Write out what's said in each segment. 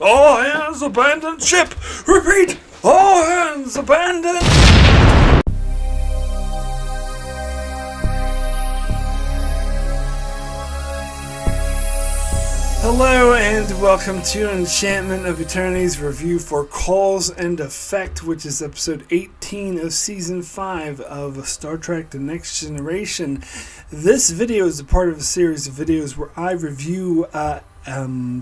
All hands abandon ship! Repeat! All hands abandon! Hello and welcome to Enchantment of Eternity's review for Cause and Effect, which is episode 18 of season 5 of Star Trek The Next Generation. This video is a part of a series of videos where I review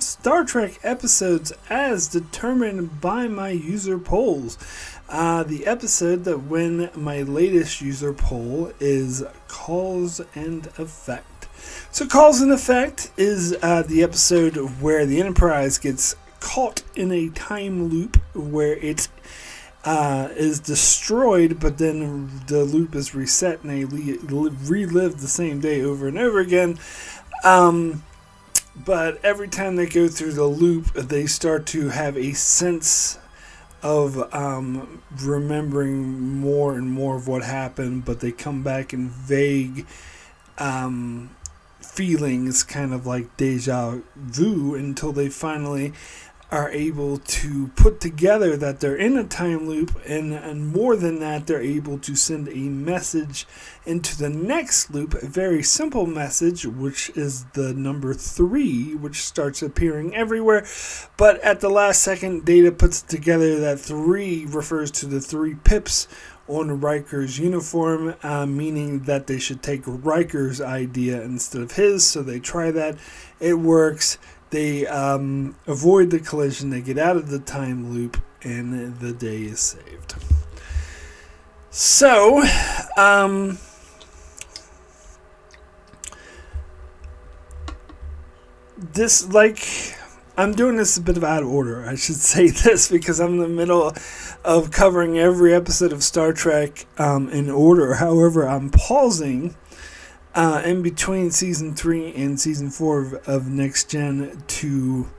Star Trek episodes as determined by my user polls. The episode that win my latest user poll is Cause and Effect. So Cause and Effect is the episode where the Enterprise gets caught in a time loop where it is destroyed, but then the loop is reset and they relive the same day over and over again. But every time they go through the loop, they start to have a sense of remembering more and more of what happened, but they come back in vague feelings, kind of like deja vu, until they finally are able to put together that they're in a time loop, and more than that, they're able to send a message into the next loop, a very simple message, which is the number 3, which starts appearing everywhere, but at the last second, Data puts together that 3 refers to the 3 pips on Riker's uniform, meaning that they should take Riker's idea instead of his, so they try that. It works. They avoid the collision, they get out of the time loop, and the day is saved. So, I'm doing this a bit of out of order. I should say this because I'm in the middle of covering every episode of Star Trek in order. However, I'm pausing in between season 3 and season 4 of Next Gen to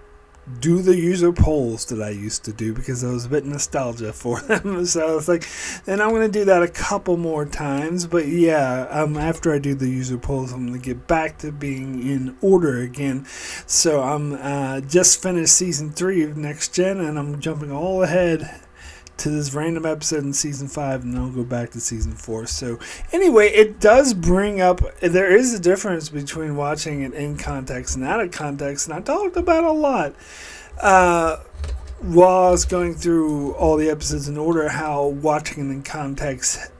do the user polls that I used to do because I was a bit nostalgia for them. So I was like, and I'm going to do that a couple more times. But yeah, after I do the user polls, I'm going to get back to being in order again. So I'm just finished season 3 of Next Gen, and I'm jumping all ahead to this random episode in season 5, and then I'll go back to season 4. So anyway, it does bring up, there is a difference between watching it in context and out of context, and I talked about a lot while I was going through all the episodes in order, how watching it in context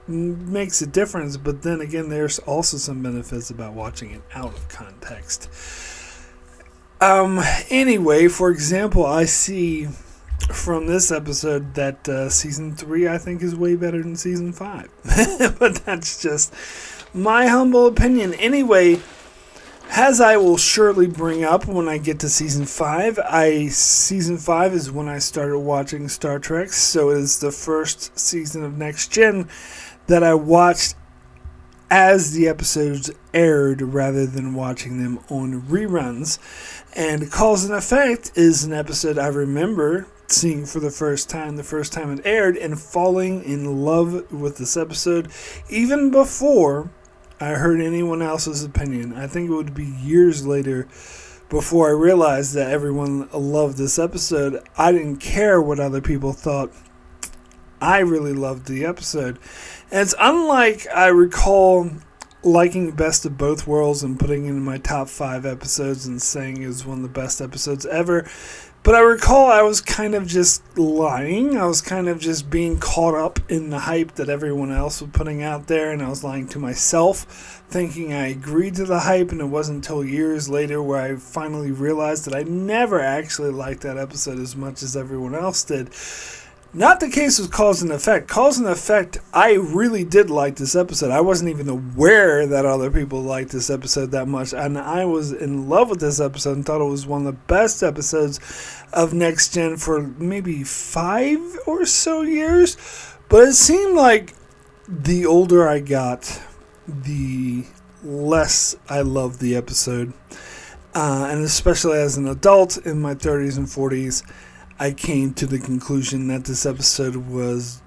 makes a difference, but then again, there's also some benefits about watching it out of context. Anyway, for example, I see from this episode that season 3 I think is way better than season 5. But that's just my humble opinion. Anyway, as I will surely bring up when I get to season 5, season 5 is when I started watching Star Trek, so it is the first season of Next Gen that I watched as the episodes aired rather than watching them on reruns. And Cause and Effect is an episode I remember seeing for the first time it aired, and falling in love with this episode even before I heard anyone else's opinion. I think it would be years later before I realized that everyone loved this episode. I didn't care what other people thought. I really loved the episode. And it's unlike I recall liking Best of Both Worlds and putting it in my top 5 episodes and saying it was one of the best episodes ever. But I recall I was kind of just lying. I was kind of just being caught up in the hype that everyone else was putting out there, and I was lying to myself, thinking I agreed to the hype, and it wasn't until years later where I finally realized that I never actually liked that episode as much as everyone else did. Not the case with Cause and Effect. Cause and Effect, I really did like this episode. I wasn't even aware that other people liked this episode that much, and I was in love with this episode and thought it was one of the best episodes of Next Gen for maybe 5 or so years. But it seemed like the older I got, the less I loved the episode. And especially as an adult in my 30s and 40s, I came to the conclusion that this episode was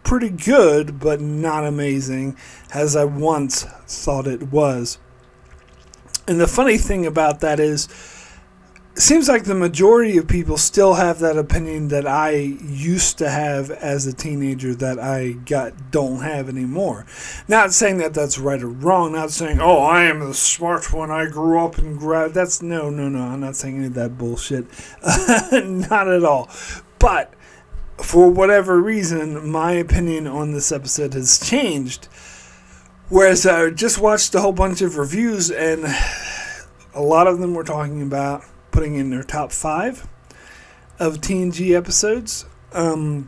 pretty good, but not amazing, as I once thought it was. And the funny thing about that is, seems like the majority of people still have that opinion that I used to have as a teenager that I don't have anymore. Not saying that that's right or wrong. Not saying, oh, I am the smart one. I grew up and that's no. I'm not saying any of that bullshit. Not at all. But for whatever reason, my opinion on this episode has changed. Whereas I just watched a whole bunch of reviews, and a lot of them were talking about putting in their top 5 of TNG episodes. And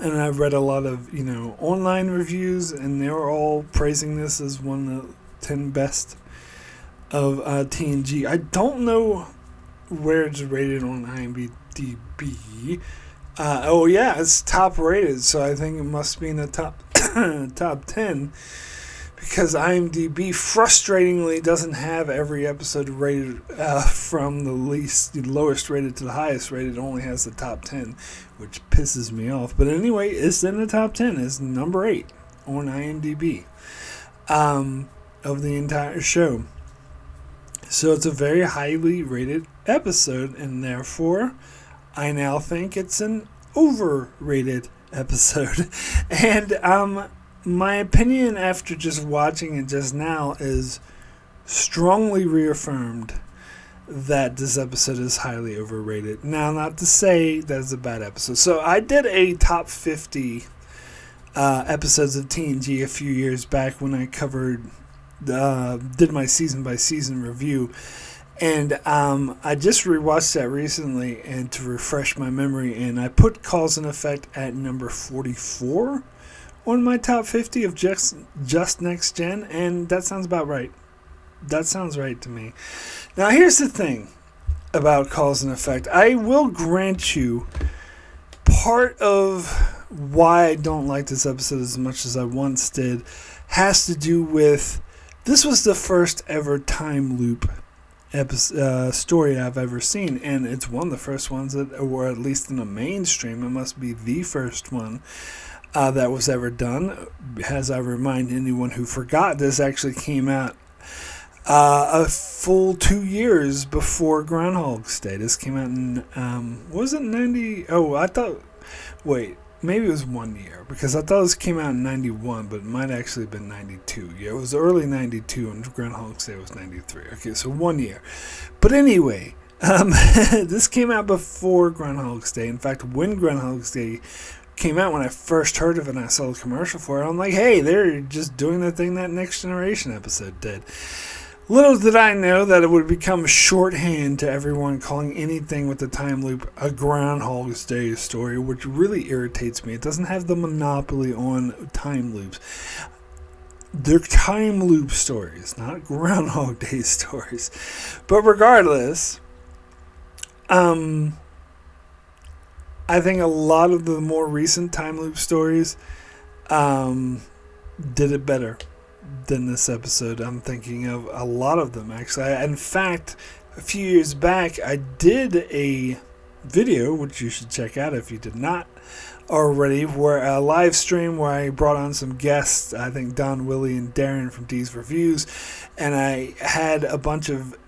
I've read a lot of, online reviews, and they were all praising this as one of the 10 best of TNG. I don't know where it's rated on IMDb. Oh yeah, it's top rated, so I think it must be in the top 10, because IMDb frustratingly doesn't have every episode rated from the lowest rated to the highest rated. It only has the top 10, which pisses me off. But anyway, it's in the top 10. It's number 8 on IMDb of the entire show. So it's a very highly rated episode, and therefore I now think it's an overrated episode. And my opinion after just watching it just now is strongly reaffirmed that this episode is highly overrated. Now, not to say that it's a bad episode. So I did a top 50 episodes of TNG a few years back when I did my season by season review. And I just rewatched that recently and to refresh my memory, and I put Cause and Effect at number 44 on my top 50 of just Next Gen, and that sounds about right. That sounds right to me. Now, here's the thing about Cause and Effect. I will grant you part of why I don't like this episode as much as I once did has to do with this was the first ever time loop story I've ever seen, and it's one of the first ones that, or at least in the mainstream, it must be the first one that was ever done. As I remind anyone who forgot, this actually came out a full 2 years before Groundhog's Day. This came out in was it 90? Oh, I thought. Wait. Maybe it was 1 year, because I thought this came out in 91, but it might actually have been 92. Yeah, it was early 92, and Groundhog's Day was 93. Okay, so 1 year. But anyway, this came out before Groundhog's Day. In fact, when Groundhog's Day came out, when I first heard of it and I saw the commercial for it, I'm like, hey, they're just doing the thing that Next Generation episode did. Little did I know that it would become shorthand to everyone calling anything with the time loop a Groundhog's Day story, which really irritates me. It doesn't have the monopoly on time loops. They're time loop stories, not Groundhog Day stories. But regardless, I think a lot of the more recent time loop stories did it better than this episode. I'm thinking of a lot of them, actually. In fact, a few years back, I did a video, which you should check out if you did not already, where a live stream where I brought on some guests, I think Don, Willie, and Darren from D's Reviews, and I had a bunch of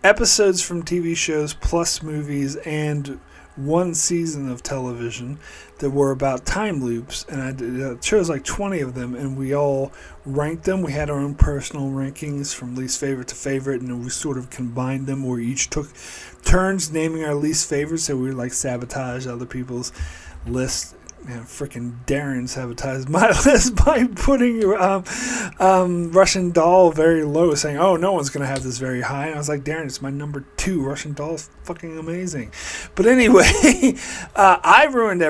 episodes from TV shows plus movies and one season of television that were about time loops, and I chose like 20 of them, and we all ranked them. We had our own personal rankings from least favorite to favorite, and we sort of combined them, where we each took turns naming our least favorites, so we would like sabotage other people's lists. Man, freaking Darren sabotaged my list by putting Russian Doll very low, saying, oh, no one's going to have this very high. And I was like, Darren, it's my number 2. Russian Doll is fucking amazing. But anyway, I ruined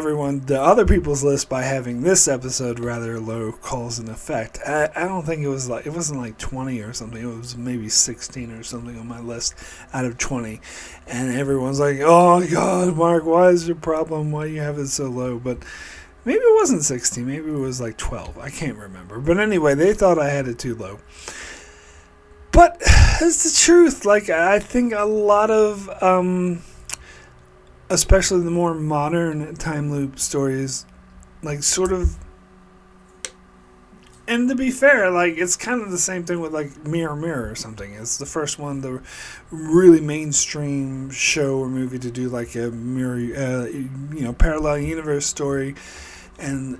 the other people's list by having this episode rather low, Cause and Effect. I don't think it wasn't like 20 or something. It was maybe 16 or something on my list out of 20. And everyone's like, oh, God, Mark, why is your problem? Why do you have it so low? But maybe it wasn't 16. Maybe it was like 12. I can't remember. But anyway, they thought I had it too low. But it's the truth. Like, I think a lot of, especially the more modern time loop stories, like sort of and to be fair, like, it's kind of the same thing with like Mirror Mirror or something. It's the first one, the really mainstream show or movie to do like a mirror, parallel universe story. And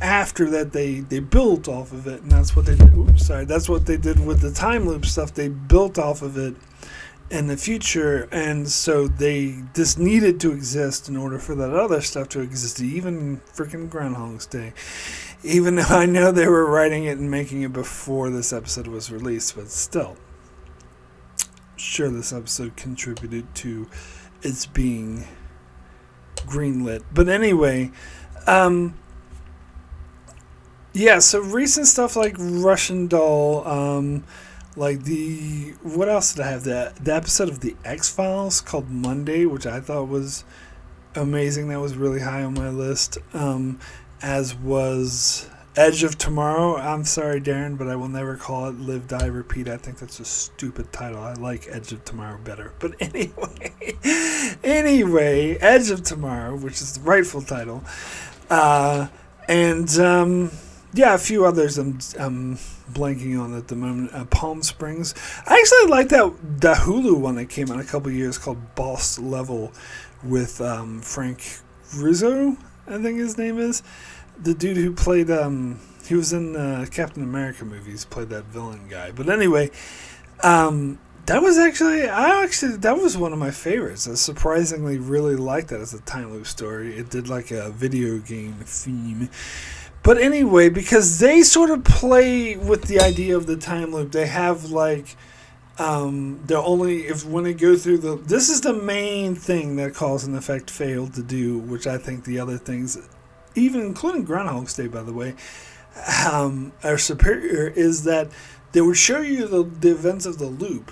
after that, they built off of it, and that's what they did. That's what they did with the time loop stuff. They built off of it in the future, and so this needed to exist in order for that other stuff to exist. Even freaking Groundhog's Day, even though I know they were writing it and making it before this episode was released, but still, sure, this episode contributed to its being greenlit. But anyway. Yeah, so recent stuff like Russian Doll, like what else did I have? The episode of The X-Files called Monday, which I thought was amazing. That was really high on my list, as was Edge of Tomorrow. I'm sorry, Darren, but I will never call it Live, Die, Repeat. I think that's a stupid title. I like Edge of Tomorrow better. But anyway, Edge of Tomorrow, which is the rightful title, yeah, a few others I'm blanking on at the moment. Palm Springs. I actually like the Hulu one that came out a couple years called Boss Level with Frank Rizzo, I think his name is. The dude who played, he was in Captain America movies, played that villain guy. But anyway, that was one of my favorites. I surprisingly really liked that as a time loop story. It did like a video game theme. But anyway, because they sort of play with the idea of the time loop, they have like, when they go through this is the main thing that Cause and Effect failed to do, which I think the other things, even including Groundhog's Day, by the way, are superior, is that they would show you the events of the loop,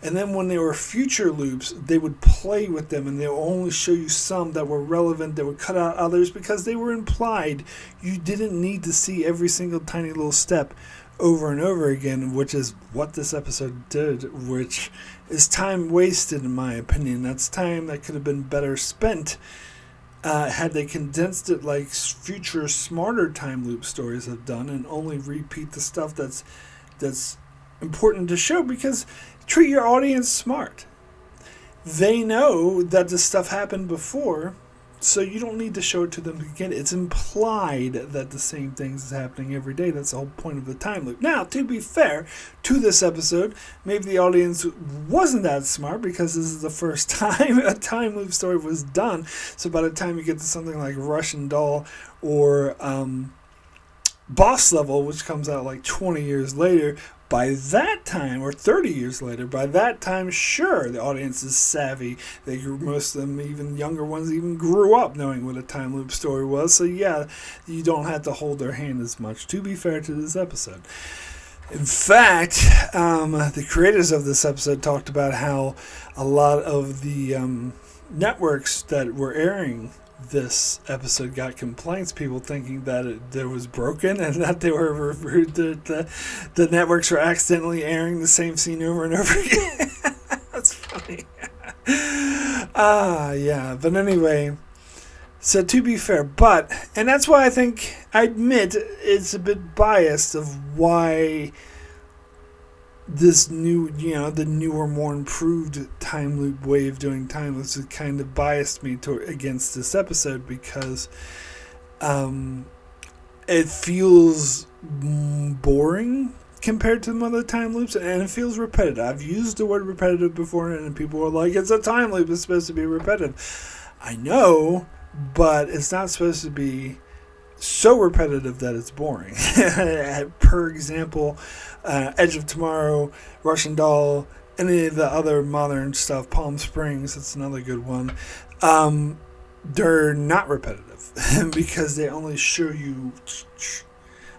and then when there were future loops, they would play with them, and they would only show you some that were relevant. They would cut out others because they were implied. You didn't need to see every single tiny little step over and over again, which is what this episode did, which is time wasted in my opinion. That's time that could have been better spent had they condensed it like future smarter time loop stories have done, and only repeat the stuff that's important to show, because treat your audience smart. They know that this stuff happened before, so you don't need to show it to them again. It's implied that the same things is happening every day. That's the whole point of the time loop. Now, to be fair to this episode, maybe the audience wasn't that smart because this is the first time a time loop story was done. So by the time you get to something like Russian Doll or Boss Level, which comes out like 20 years later, by that time, or 30 years later, by that time, sure, the audience is savvy. Most of them, even younger ones, even grew up knowing what a time loop story was. So yeah, you don't have to hold their hand as much, to be fair to this episode. In fact, the creators of this episode talked about how a lot of the networks that were airing this episode got complaints, people thinking that it was broken and that they were the networks were accidentally airing the same scene over and over again. That's funny. Yeah, but anyway, so to be fair, and that's why I admit it's a bit biased of why this new, the newer, more improved time loop way of doing time loops has kind of biased me against this episode, because it feels boring compared to the other time loops, and it feels repetitive. I've used the word repetitive before, and people are like, it's a time loop, it's supposed to be repetitive. I know, but it's not supposed to be so repetitive that it's boring. Per example, Edge of Tomorrow, Russian Doll, any of the other modern stuff, Palm Springs, that's another good one. They're not repetitive because they only show you,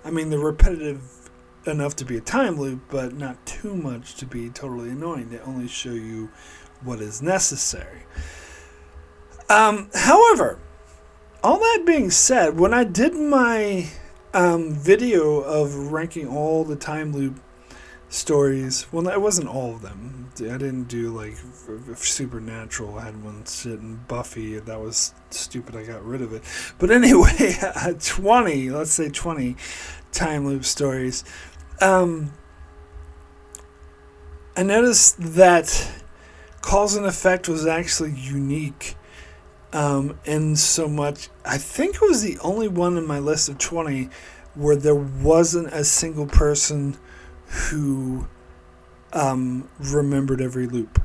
they're repetitive enough to be a time loop, but not too much to be totally annoying. They only show you what is necessary. However, all that being said, when I did my video of ranking all the time loop stories, well, it wasn't all of them. I didn't do like Supernatural. I had one shit, and Buffy. That was stupid. I got rid of it. But anyway, 20. Let's say 20. time loop stories. I noticed that cause and effect was actually unique in so much. I think it was the only one in my list of 20 where there wasn't a single person who remembered every loop.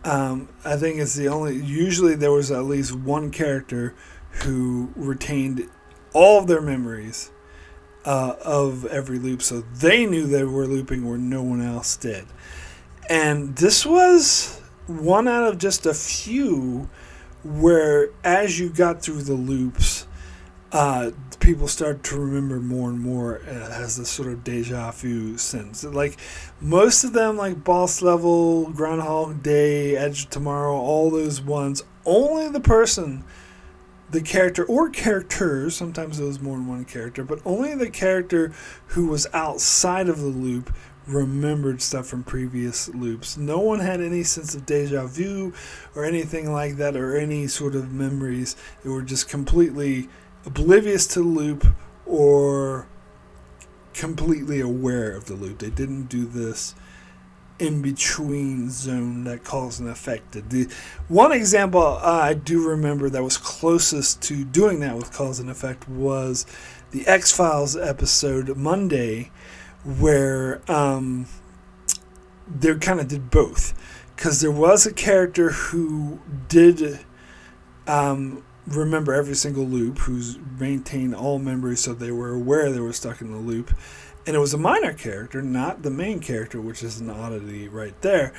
I think it's the only. Usually there was at least one character who retained all of their memories of every loop, so they knew they were looping where no one else did. And this was one out of just a few where, as you got through the loops, people started to remember more and more as this sort of deja vu sense. Like most of them, like Boss Level, Groundhog Day, Edge of Tomorrow, all those ones, only the person, the character or characters, sometimes it was more than one character, but only the character who was outside of the loop remembered stuff from previous loops. No one had any sense of deja vu or anything like that, or any sort of memories. They were just completely oblivious to the loop or completely aware of the loop. They didn't do this in-between zone that cause and effect. The one example I do remember that was closest to doing that with cause and effect was the X-Files episode Monday, where they kind of did both. Because there was a character who did remember every single loop, who's maintained all memories, so they were aware they were stuck in the loop. And it was a minor character, not the main character, which is an oddity right there.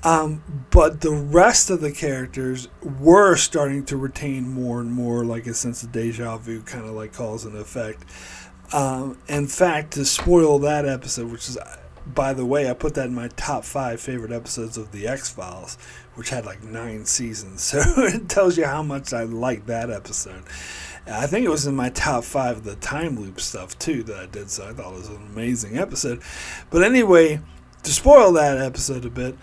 But the rest of the characters were starting to retain more and more, like a sense of deja vu, kind of like cause and effect. In fact, to spoil that episode, which is, by the way, I put that in my top 5 favorite episodes of the X-Files, which had like 9 seasons. So it tells you how much I liked that episode. I think it was in my top 5 of the time loop stuff too that I did, so I thought it was an amazing episode. But anyway, to spoil that episode a bit,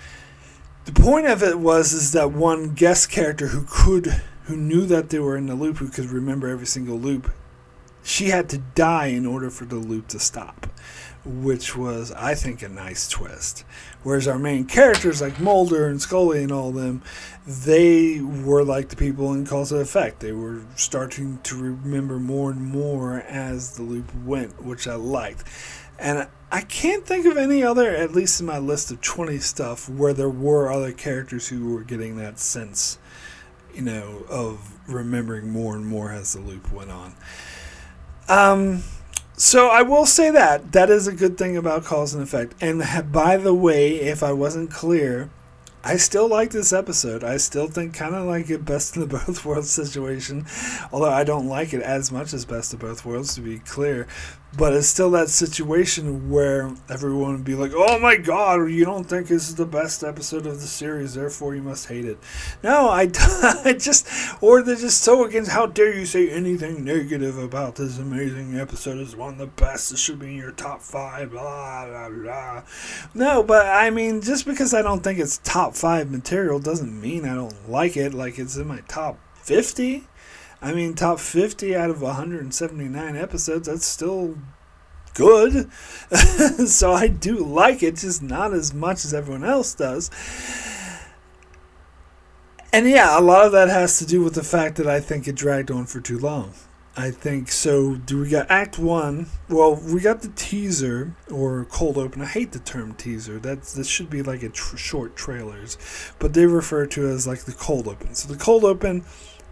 the point of it is that one guest character who knew that they were in the loop, who could remember every single loop, she had to die in order for the loop to stop, which was, I think, a nice twist. Whereas our main characters, like Mulder and Scully and all them, they were like the people in Cause and Effect. They were starting to remember more and more as the loop went, which I liked. And I can't think of any other, at least in my list of 20 stuff, where there were other characters who were getting that sense, of remembering more and more as the loop went on. So I will say that is a good thing about cause and effect. And by the way, if I wasn't clear, I still like this episode. I still think kind of like it Best of the Both Worlds situation, although I don't like it as much as Best of Both Worlds, to be clear. But it's still that situation where everyone would be like, oh my god, you don't think this is the best episode of the series, therefore you must hate it. No, I just, or they're just so against, how dare you say anything negative about this amazing episode, is one of the best, it should be in your top 5, blah, blah, blah. No, but I mean, just because I don't think it's top 5 material doesn't mean I don't like it, like it's in my top 50. I mean, top 50 out of 179 episodes, that's still good. So I do like it, just not as much as everyone else does. And yeah, a lot of that has to do with the fact that I think it dragged on for too long. I think so. We got Act 1. Well, we got the teaser, or cold open. I hate the term teaser. That should be like a short trailers. But they refer to it as like the cold open. So the cold open,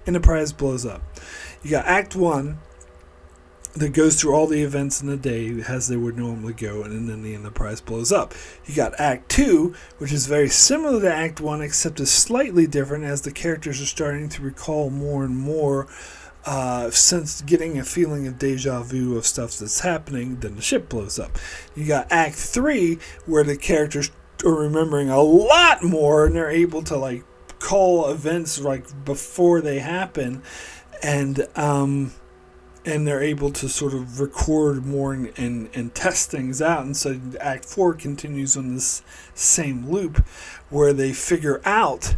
Enterprise blows up. You got Act 1 that goes through all the events in the day as they would normally go, and then the Enterprise blows up. You got Act 2, which is very similar to Act 1, except is slightly different as the characters are starting to recall more and more, since getting a feeling of deja vu of stuff that's happening, then the ship blows up. You got Act 3, where the characters are remembering a lot more, and they're able to like call events like before they happen, and they're able to sort of record more and test things out. And so Act 4 continues on this same loop where they figure out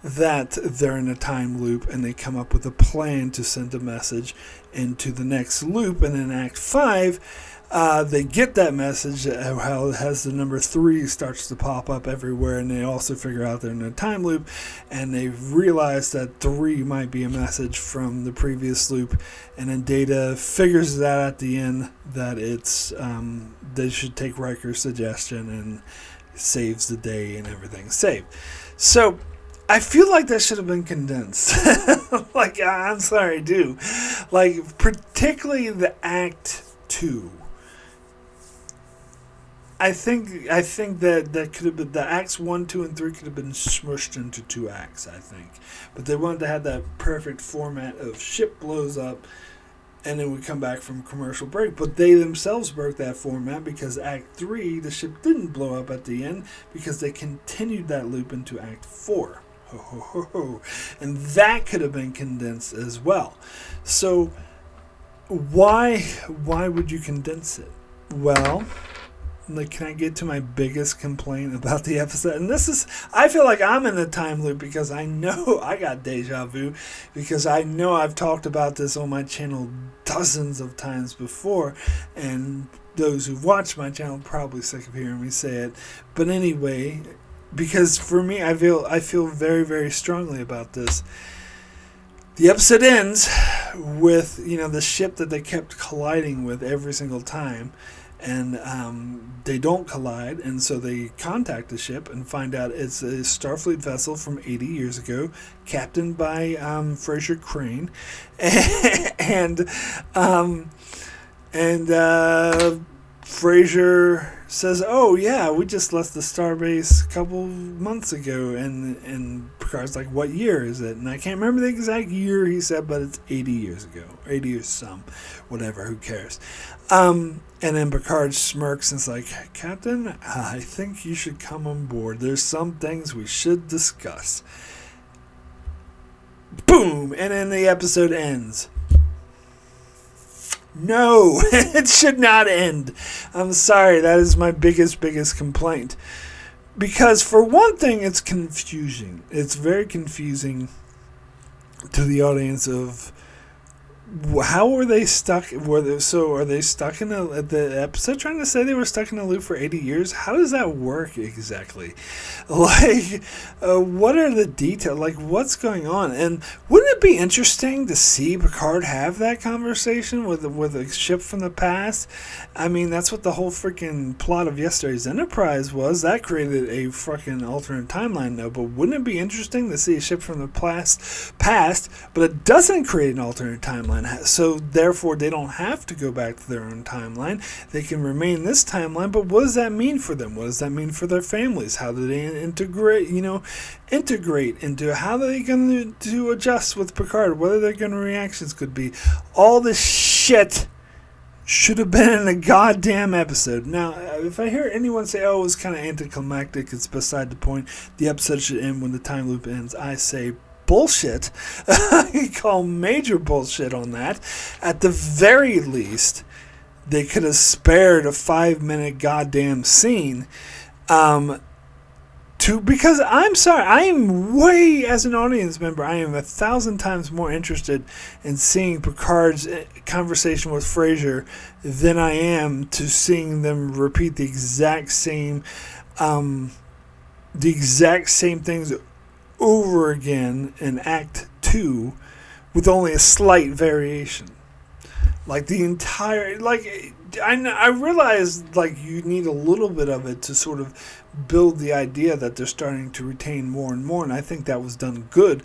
that they're in a time loop and they come up with a plan to send a message into the next loop. And in Act 5, They get that message, how it has the number 3 starts to pop up everywhere, and they also figure out they're in a time loop, and they realize that 3 might be a message from the previous loop, and then Data figures that at the end that it's they should take Riker's suggestion, and saves the day and everything's saved. So I feel like that should have been condensed. Like, I'm sorry, I do. Like, particularly the Act 2. I think that could have been, the acts 1, 2, and 3 could have been smushed into 2 acts, I think. But they wanted to have that perfect format of ship blows up, and then we come back from commercial break. But they themselves broke that format, because Act 3, the ship didn't blow up at the end, because they continued that loop into Act 4. Ho, ho, ho, ho. And that could have been condensed as well. So why would you condense it? Well, like, can I get to my biggest complaint about the episode? And this is, I feel like I'm in a time loop, because I know I got deja vu, because I know I've talked about this on my channel dozens of times before, and those who've watched my channel are probably sick of hearing me say it. But anyway, because for me, I feel very, very strongly about this. The episode ends with, the ship that they kept colliding with every single time. And they don't collide, and so they contact the ship and find out it's a Starfleet vessel from 80 years ago, captained by Fraser Crane, and Fraser says, "Oh yeah, we just left the starbase a couple months ago," and Picard's like, "What year is it?" And I can't remember the exact year he said, but it's 80 years ago, 80 or some, whatever. Who cares? And then Picard smirks and is like, "Captain, I think you should come on board. There's some things we should discuss." Boom! And then the episode ends. No, it should not end. I'm sorry, that is my biggest complaint. Because for one thing, it's confusing. It's very confusing to the audience of how were they stuck? Are they stuck in the episode trying to say they were stuck in a loop for 80 years? How does that work exactly? Like, what are the details? Like, what's going on? And wouldn't it be interesting to see Picard have that conversation with a ship from the past? I mean, that's what the whole freaking plot of yesterday's Enterprise was. That created a freaking alternate timeline, though. But wouldn't it be interesting to see a ship from the past, but it doesn't create an alternate timeline? So therefore they don't have to go back to their own timeline. They can remain in this timeline, but what does that mean for them? What does that mean for their families? How do they integrate into, how are they going to adjust with Picard? What are their reactions could be? All this shit should have been in a goddamn episode. Now, if I hear anyone say, "Oh, it was kind of anticlimactic," it's beside the point. The episode should end when the time loop ends. I say bullshit. I call major bullshit on that. At the very least, they could have spared a 5-minute goddamn scene. Because I'm sorry, I am way, as an audience member, I am 1,000 times more interested in seeing Picard's conversation with Fraser than I am to seeing them repeat the exact same things over again in Act 2 with only a slight variation. Like the entire, I realize you need a little bit of it to sort of build the idea that they're starting to retain more and more, and I think that was done good,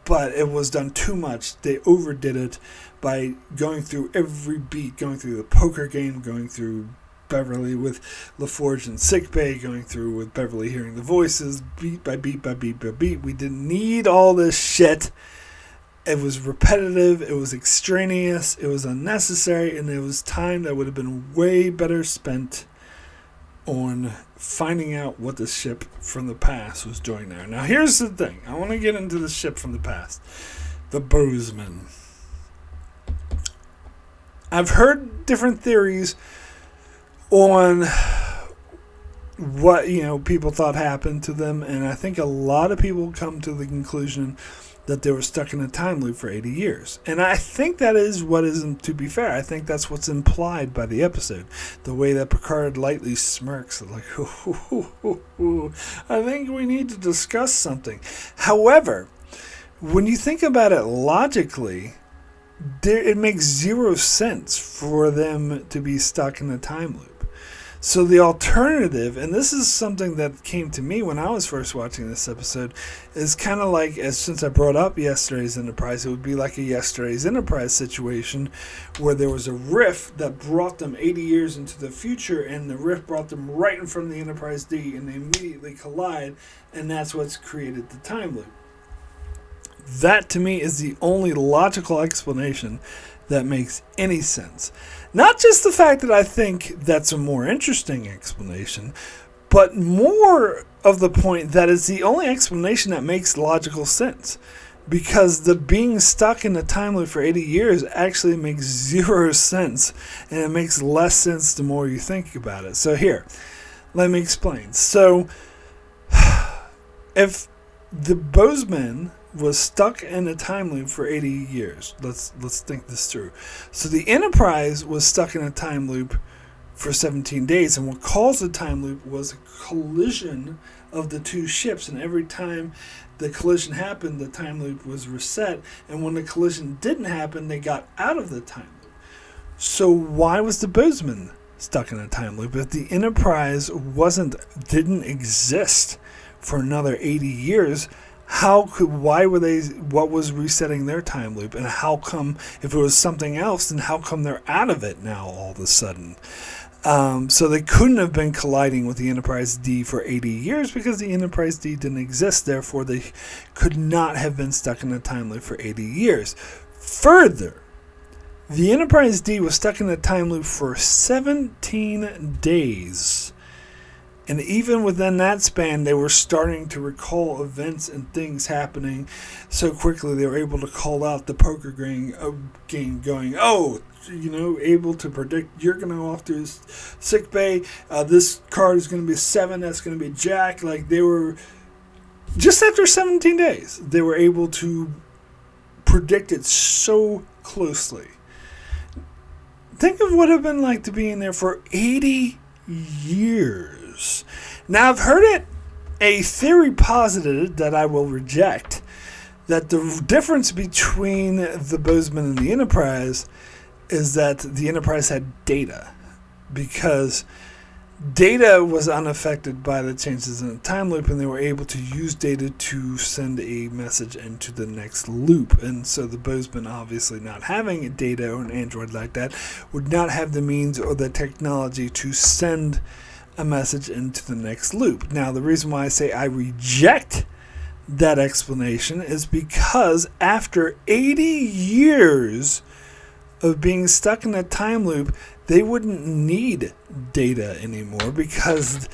but it was done too much. They overdid it by going through every beat, going through the poker game, going through Beverly with LaForge in sickbay, going through with Beverly hearing the voices, beat by beat by beat by beat. We didn't need all this shit. It was repetitive, it was extraneous, it was unnecessary, and it was time that would have been way better spent on finding out what the ship from the past was doing there. Now here's the thing. I want to get into the ship from the past. The Bozeman. I've heard different theories on what people thought happened to them, and I think a lot of people come to the conclusion that they were stuck in a time loop for 80 years. And I think that is what is, to be fair, I think that's what's implied by the episode. The way that Picard lightly smirks, like, I think we need to discuss something. However, when you think about it logically, it makes zero sense for them to be stuck in a time loop. So the alternative, and this is something that came to me when I was first watching this episode, is kind of like, since I brought up Yesterday's Enterprise, it would be like a Yesterday's Enterprise situation where there was a rift that brought them 80 years into the future, and the rift brought them right in front of the Enterprise D, and they immediately collide, and that's what's created the time loop. That, to me, is the only logical explanation that makes any sense. Not just the fact that I think that's a more interesting explanation, but more of the point that it's the only explanation that makes logical sense. Because the being stuck in a time loop for 80 years actually makes zero sense, and it makes less sense the more you think about it. So here, let me explain. So, if the Bozeman was stuck in a time loop for 80 years. Let's think this through. So the Enterprise was stuck in a time loop for 17 days, and what caused the time loop was a collision of the two ships, and every time the collision happened, the time loop was reset, and when the collision didn't happen, they got out of the time loop. So why was the Bozeman stuck in a time loop? If the Enterprise didn't exist for another 80 years, what was resetting their time loop, and how come, if it was something else, then how come they're out of it now all of a sudden? So they couldn't have been colliding with the Enterprise D for 80 years because the Enterprise D didn't exist, therefore they could not have been stuck in a time loop for 80 years. Further, the Enterprise D was stuck in a time loop for 17 days. And even within that span, they were starting to recall events and things happening so quickly they were able to call out the poker game going, able to predict you're going to go off to sick bay. This card is going to be a 7, that's going to be Jack. Like, they were, just after 17 days, they were able to predict it so closely. Think of what it would have been like to be in there for 80 years. Now, I've heard a theory posited that I will reject, that the difference between the Bozeman and the Enterprise is that the Enterprise had data, because data was unaffected by the changes in the time loop, and they were able to use data to send a message into the next loop. And so the Bozeman, obviously not having data or an android like that, would not have the means or the technology to send a message into the next loop. Now, the reason why I say I reject that explanation is because after 80 years of being stuck in a time loop, they wouldn't need data anymore, because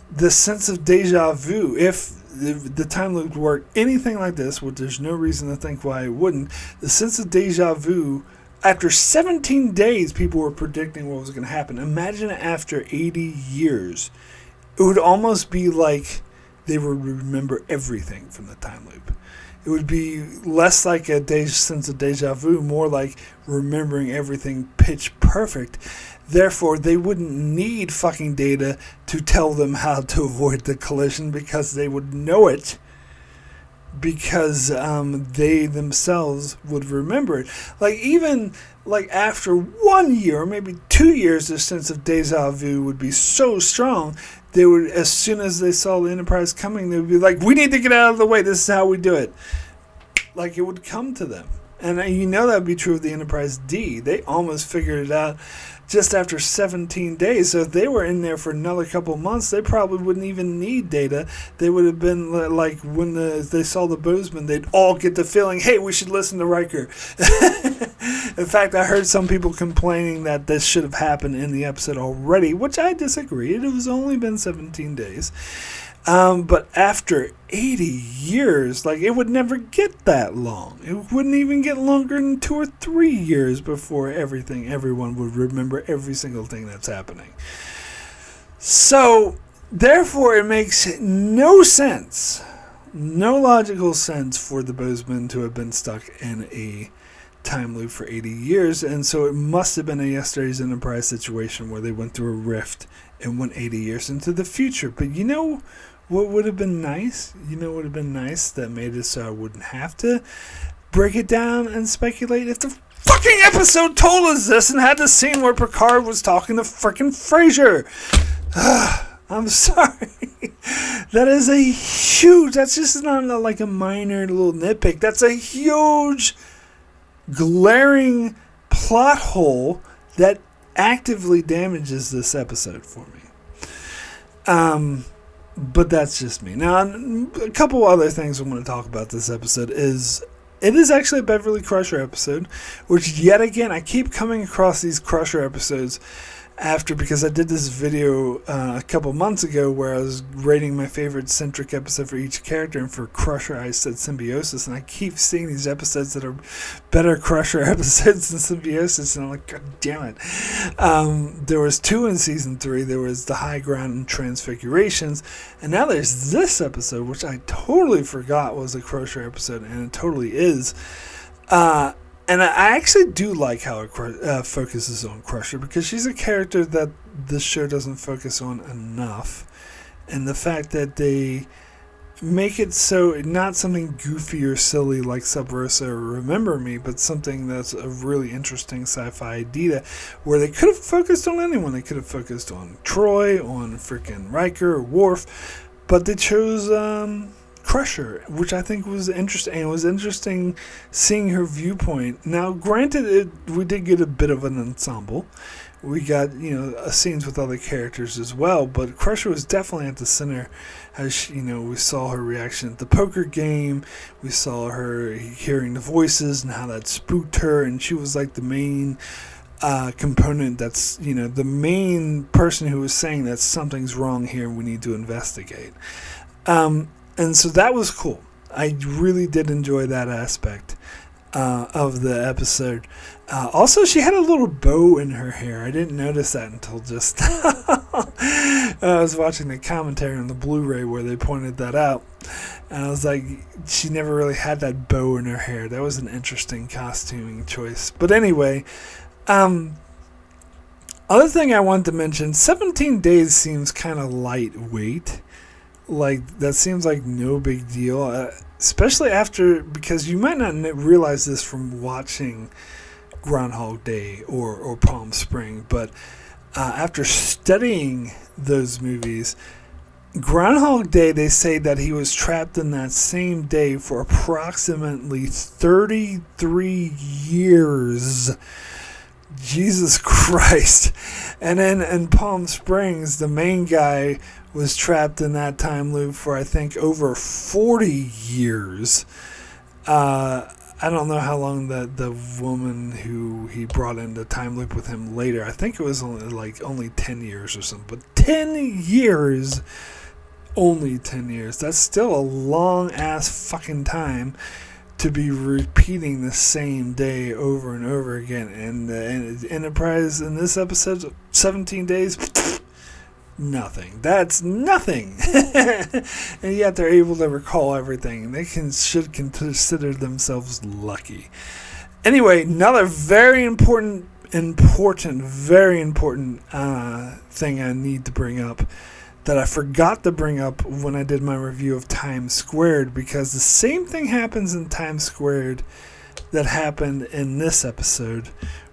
the sense of deja vu, if the time loop worked anything like this, which there's no reason to think why it wouldn't, the sense of deja vu, after 17 days, people were predicting what was going to happen. Imagine after 80 years. It would almost be like they would remember everything from the time loop. It would be less like a sense of deja vu, more like remembering everything pitch perfect. Therefore, they wouldn't need fucking data to tell them how to avoid the collision, because they would know it. Because they themselves would remember it. Like, even like after 1 year or maybe 2 years, the sense of deja vu would be so strong, they would, as soon as they saw the Enterprise coming, they would be like, we need to get out of the way, this is how we do it. Like, it would come to them. And that would be true of the Enterprise D. They almost figured it out just after 17 days. So if they were in there for another couple of months, they probably wouldn't even need data. They would have been like, when they saw the Bozeman, they'd all get the feeling, hey, we should listen to Riker. In fact, I heard some people complaining that this should have happened in the episode already, which I disagree. It was only been 17 days. But after 80 years, like, it would never get that long. It wouldn't even get longer than 2 or 3 years before everyone would remember every single thing that's happening. So, therefore, it makes no sense no logical sense for the Bozeman to have been stuck in a time loop for 80 years, and so it must have been a Yesterday's Enterprise situation where they went through a rift and went 80 years into the future. But you know what would have been nice? You know what would have been nice that made it so I wouldn't have to break it down and speculate? If the fucking episode told us this and had the scene where Picard was talking to frickin' Frasier. I'm sorry. That is a huge... That's just not like a minor little nitpick. That's a huge, glaring plot hole that actively damages this episode for me. But that's just me. Now, a couple other things I want to talk about this episode is... It is actually a Beverly Crusher episode, which yet again, I keep coming across these Crusher episodes because I did this video a couple months ago where I was rating my favorite centric episode for each character, and for Crusher I said Symbiosis, and I keep seeing these episodes that are better Crusher episodes than Symbiosis, and I'm like, God damn it. There was 2 in season 3. There was The High Ground and Transfigurations, and now there's this episode, which I totally forgot was a Crusher episode, and it totally is. And I actually do like how it focuses on Crusher, because she's a character that this show doesn't focus on enough. And the fact that they make it so not something goofy or silly like Subversa or Remember Me, but something that's a really interesting sci-fi idea where they could have focused on anyone. They could have focused on Troy, on freaking Riker or Worf, but they chose... Crusher, which I think was interesting. And it was interesting seeing her viewpoint. Now, granted, we did get a bit of an ensemble. We got, scenes with other characters as well, but Crusher was definitely at the center. As she, we saw her reaction at the poker game. We saw her hearing the voices and how that spooked her, and she was like the main component. That's the main person who was saying that something's wrong here. We need to investigate. And so that was cool. I really did enjoy that aspect of the episode. Also, she had a little bow in her hair. I didn't notice that until just I was watching the commentary on the Blu-ray where they pointed that out. And I was like, she never really had that bow in her hair. That was an interesting costuming choice. But anyway, other thing I wanted to mention, 17 days seems kind of lightweight. Like, that seems like no big deal, especially because you might not realize this from watching Groundhog Day or Palm Spring, but after studying those movies, Groundhog Day, they say that he was trapped in that same day for approximately 33 years. Jesus Christ. And then in Palm Springs, the main guy was trapped in that time loop for, I think, over 40 years. I don't know how long the woman who he brought into time loop with him later, I think it was only 10 years or something. But 10 years, only 10 years. That's still a long-ass fucking time to be repeating the same day over and over again. And Enterprise in this episode, 17 days... Nothing. That's nothing. And yet they're able to recall everything. They should consider themselves lucky. Anyway, another very important thing I need to bring up that I forgot to bring up when I did my review of Times Squared, because the same thing happens in Times Squared that happened in this episode,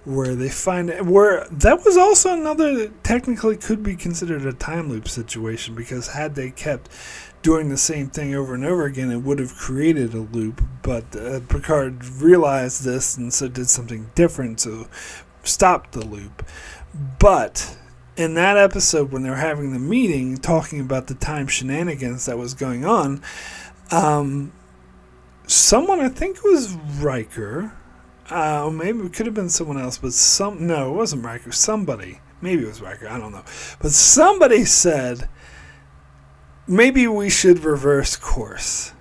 where that was also another, technically could be considered a time loop situation, because had they kept doing the same thing over and over again, it would have created a loop. But Picard realized this and so did something different to stop the loop. But in that episode, when they were having the meeting talking about the time shenanigans that was going on, someone, I think it was Riker, maybe it could have been someone else, but no, it wasn't Riker. Somebody, maybe it was Riker, I don't know. But somebody said, maybe we should reverse course.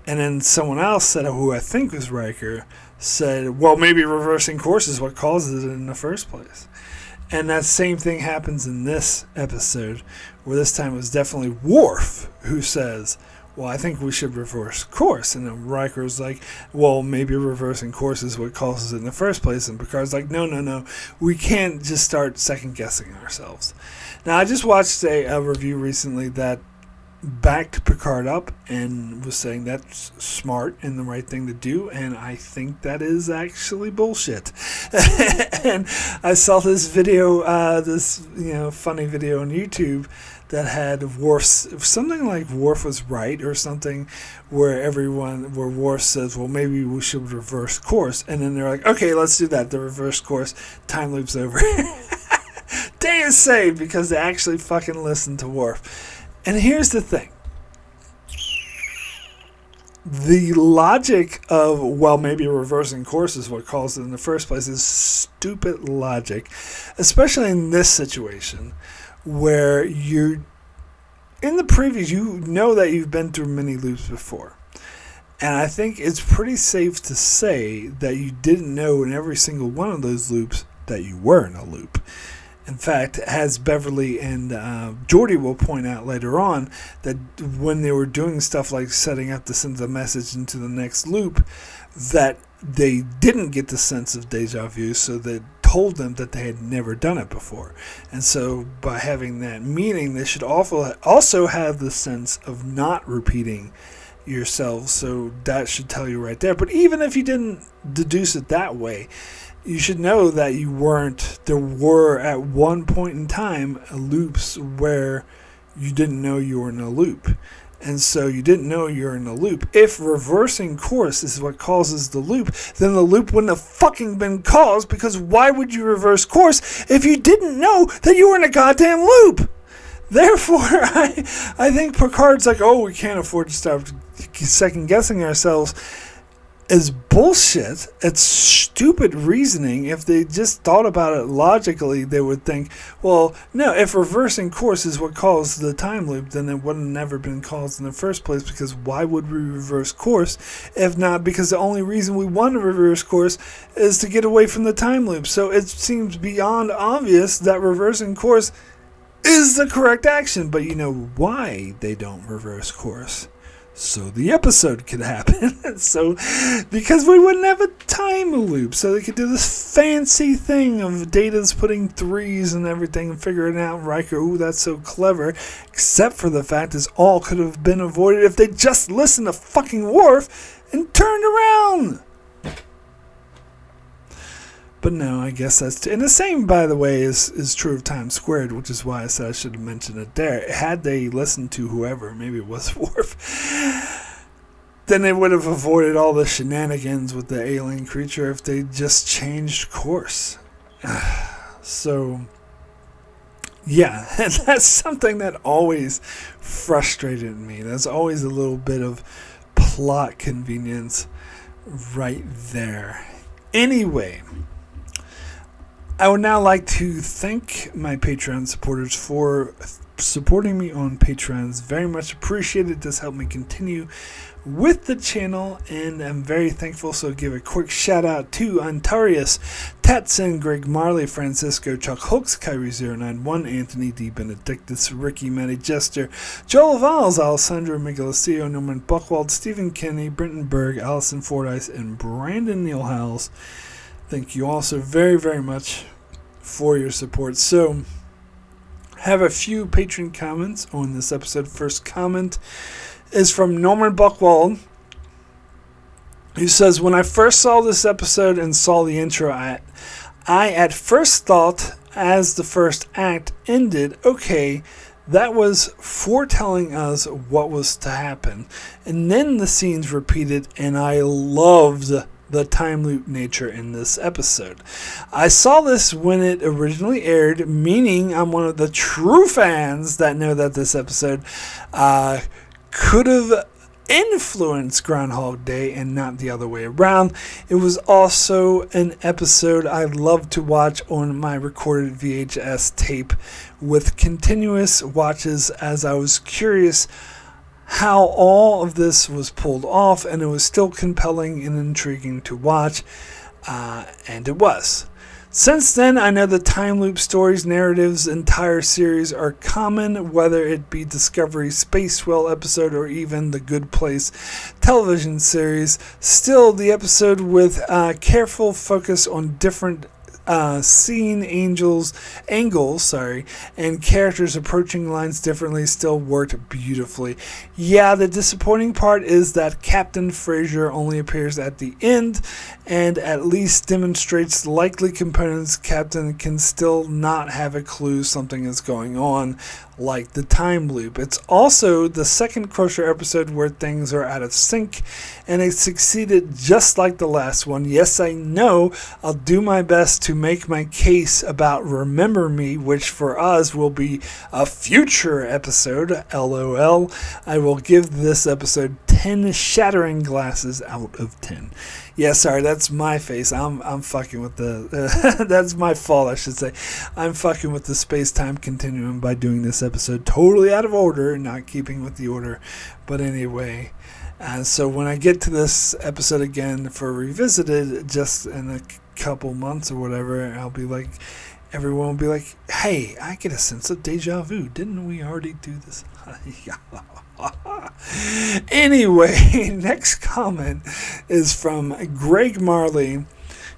And then someone else said, who I think was Riker, said, well, maybe reversing course is what causes it in the first place. And that same thing happens in this episode, where this time it was definitely Worf who says, well, I think we should reverse course. And then Riker's like, well, maybe reversing course is what causes it in the first place. And Picard's like, no, we can't just start second guessing ourselves. Now, I just watched a review recently that backed Picard up and was saying that's smart and the right thing to do, and I think that is actually bullshit. And I saw this video, funny video on YouTube that had Worf's, something like Worf was right or something, where Worf says, well, maybe we should reverse course, and then they're like, okay, let's do that, the reverse course, time loop's over. Day is saved because they actually fucking listened to Worf. And here's the thing. The logic of, well, maybe reversing course is what caused it in the first place is stupid logic, especially in this situation where you're in the previews, you know that you've been through many loops before. And I think it's pretty safe to say that you didn't know in every single one of those loops that you were in a loop. In fact, as Beverly and Geordi will point out later on, that when they were doing stuff like setting up to send the message into the next loop, that they didn't get the sense of deja vu, so they told them that they had never done it before. And so by having that meaning, they should also have the sense of not repeating yourselves, so that should tell you right there. But even if you didn't deduce it that way, you should know that there were at one point in time loops where you didn't know you were in a loop. And so you didn't know you're in a loop. If reversing course is what causes the loop, then the loop wouldn't have fucking been caused, because why would you reverse course if you didn't know that you were in a goddamn loop? Therefore, I think Picard's like, oh, we can't afford to start second guessing ourselves, is bullshit. It's stupid reasoning. If they just thought about it logically, they would think, well, no, if reversing course is what caused the time loop, then it would have never been caused in the first place, because why would we reverse course if not because the only reason we want to reverse course is to get away from the time loop? So it seems beyond obvious that reversing course is the correct action. But you know why they don't reverse course? So the episode could happen. So because we wouldn't have a time loop, so they could do this fancy thing of Data's putting threes and everything and figuring out Riker. Ooh, that's so clever. Except for the fact this all could have been avoided if they just listened to fucking Worf and turned around. But no, I guess that's... And the same, by the way, is true of Time Squared, which is why I said I should have mentioned it there. Had they listened to whoever, maybe it was Worf, then they would have avoided all the shenanigans with the alien creature if they just changed course. So, yeah, that's something that always frustrated me. That's always a little bit of plot convenience right there. Anyway, I would now like to thank my Patreon supporters for supporting me on Patreon. It's very much appreciated. This helped me continue with the channel, and I'm very thankful. So give a quick shout out to Antarius, Tatson, Greg Marley, Francisco, Chuck Hooks, Kyrie091, Anthony D. Benedictus, Ricky, Matty Jester, Joel Valls, Alessandro Miguelcio, Norman Buchwald, Stephen Kenny, Brenton Berg, Allison Fordyce, and Brandon Neal Howells. Thank you also very, very much for your support. So, have a few patron comments on this episode. First comment is from Norman Buchwald, who says, when I first saw this episode and saw the intro, I at first thought, as the first act ended, okay, that was foretelling us what was to happen. And then the scenes repeated, and I loved the time loop nature in this episode. I saw this when it originally aired, meaning I'm one of the true fans that know that this episode could have influenced Groundhog Day and not the other way around. It was also an episode I loved to watch on my recorded VHS tape with continuous watches, as I was curious how all of this was pulled off, and it was still compelling and intriguing to watch, and it was. Since then, I know the time loop stories, narratives, entire series are common, whether it be Discovery Space Whale episode or even The Good Place television series. Still, the episode with careful focus on different scene angles, and characters approaching lines differently still worked beautifully. Yeah, the disappointing part is that Captain Fraser only appears at the end and at least demonstrates likely components. Captain can still not have a clue something is going on, like the time loop. It's also the second Crusher episode where things are out of sync, and it succeeded just like the last one. Yes, I know. I'll do my best to make my case about Remember Me, which for us will be a future episode. LOL. I will give this episode 10 shattering glasses out of 10. Yeah, sorry, that's my face. I'm fucking with the... that's my fault, I should say. I'm fucking with the space-time continuum by doing this episode totally out of order and not keeping with the order. But anyway, so when I get to this episode again for Revisited, just in a couple months or whatever, I'll be like... Everyone will be like, hey, I get a sense of deja vu. Didn't we already do this? Anyway, next comment is from Greg Marley,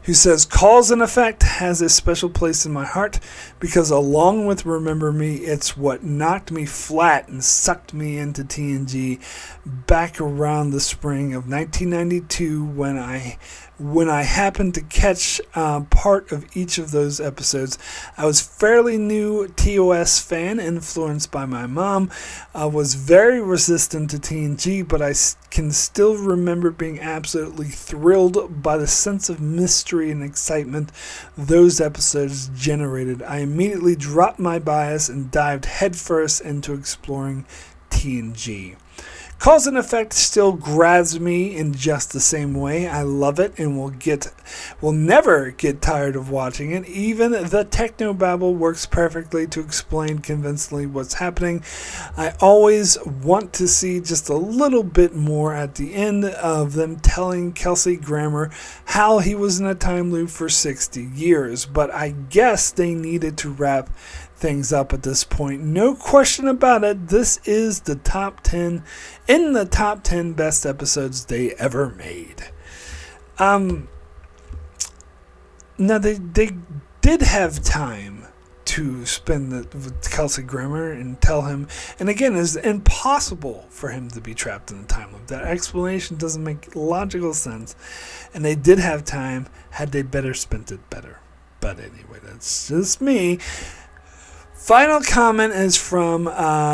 who says, Cause and Effect has a special place in my heart because along with Remember Me, it's what knocked me flat and sucked me into TNG back around the spring of 1992 when I happened to catch part of each of those episodes. I was fairly new TOS fan, influenced by my mom. I was very resistant to TNG, but I can still remember being absolutely thrilled by the sense of mystery and excitement those episodes generated. I immediately dropped my bias and dived headfirst into exploring TNG. Cause and Effect still grabs me in just the same way. I love it and will never get tired of watching it. Even the technobabble works perfectly to explain convincingly what's happening. I always want to see just a little bit more at the end of them telling Kelsey Grammer how he was in a time loop for 60 years. But I guess they needed to wrap things up at this point. No question about it. This is the top 10 in the top 10 best episodes they ever made. Now they did have time to spend with Kelsey Grammer and tell him, and again, it's impossible for him to be trapped in the time loop. That explanation doesn't make logical sense, and they did have time. Had they better spent it better? But anyway, that's just me. Final comment is from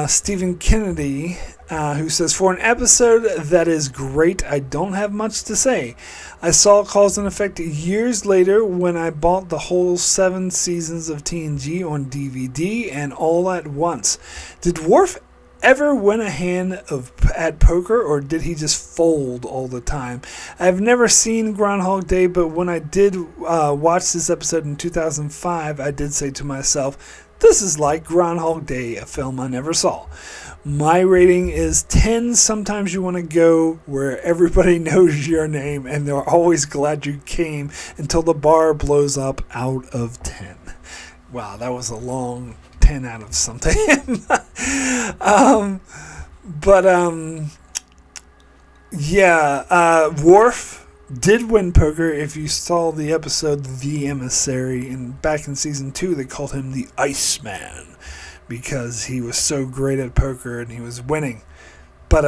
Stephen Kennedy, who says, for an episode that is great, I don't have much to say. I saw Cause and Effect years later when I bought the whole 7 seasons of TNG on DVD and all at once. Did Worf ever win a hand at poker, or did he just fold all the time? I've never seen Groundhog Day, but when I did watch this episode in 2005, I did say to myself, this is like Groundhog Day, a film I never saw. My rating is 10. Sometimes you want to go where everybody knows your name and they're always glad you came until the bar blows up out of 10. Wow, that was a long 10 out of something. Worf did win poker. If you saw the episode The Emissary, and back in season 2 they called him the Iceman because he was so great at poker and he was winning, but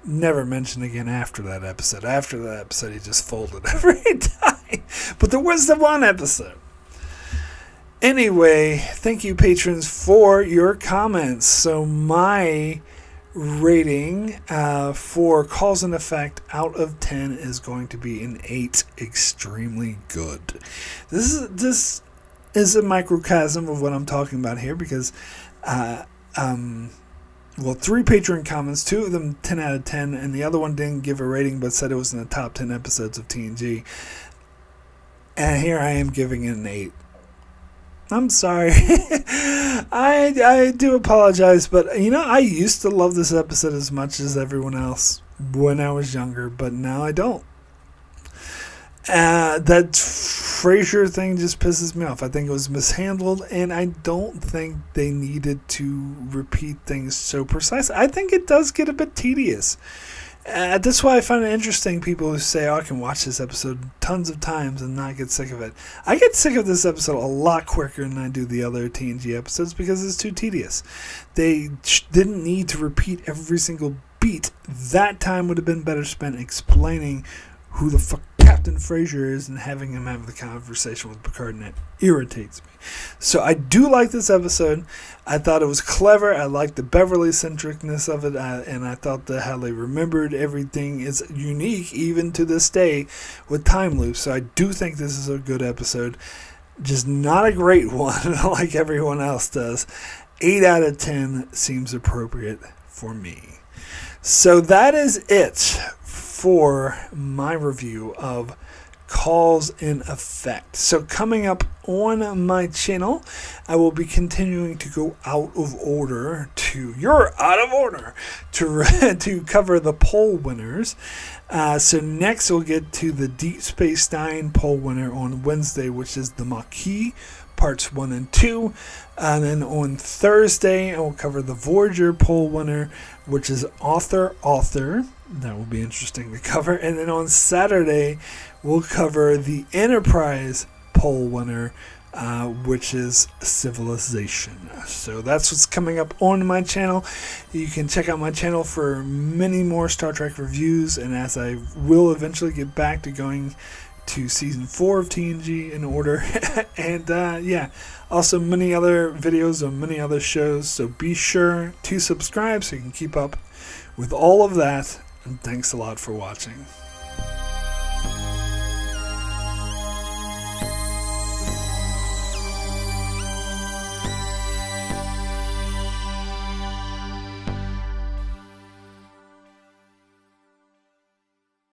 never mentioned again after that episode. After that episode he just folded every time. But there was the one episode. Anyway, thank you patrons for your comments. So my rating for Cause and Effect out of 10 is going to be an 8. Extremely good. This is a microcosm of what I'm talking about here because 3 Patreon comments, 2 of them 10 out of 10, and the other one didn't give a rating but said it was in the top 10 episodes of TNG, and here I am giving it an 8. I'm sorry. I do apologize, but I used to love this episode as much as everyone else when I was younger, but now I don't. That Frasier thing just pisses me off. I think it was mishandled, and I don't think they needed to repeat things so precise. I think it does get a bit tedious. That's why I find it interesting, people who say, oh, I can watch this episode tons of times and not get sick of it. I get sick of this episode a lot quicker than I do the other TNG episodes because it's too tedious. They didn't need to repeat every single beat. That time would have been better spent explaining who the fuck Captain Frasier is and having him have the conversation with Picard, and it irritates me. So I do like this episode. I thought it was clever. I liked the Beverly-centricness of it, and I thought that how they remembered everything is unique even to this day with time loops. So I do think this is a good episode. Just not a great one like everyone else does. 8 out of 10 seems appropriate for me. So that is it for my review of Cause and Effect. So coming up on my channel, I will be continuing to go out of order to to cover the poll winners. So next we'll get to the Deep Space Nine poll winner on Wednesday, which is the Maquis, parts 1 and 2. And then on Thursday, I will cover the Voyager poll winner, which is Author. That will be interesting to cover. And then on Saturday, we'll cover the Enterprise poll winner, which is Civilization. So that's what's coming up on my channel. You can check out my channel for many more Star Trek reviews, and as I will eventually get back to going to season 4 of TNG in order, and yeah, also many other videos on many other shows. So be sure to subscribe so you can keep up with all of that, and thanks a lot for watching.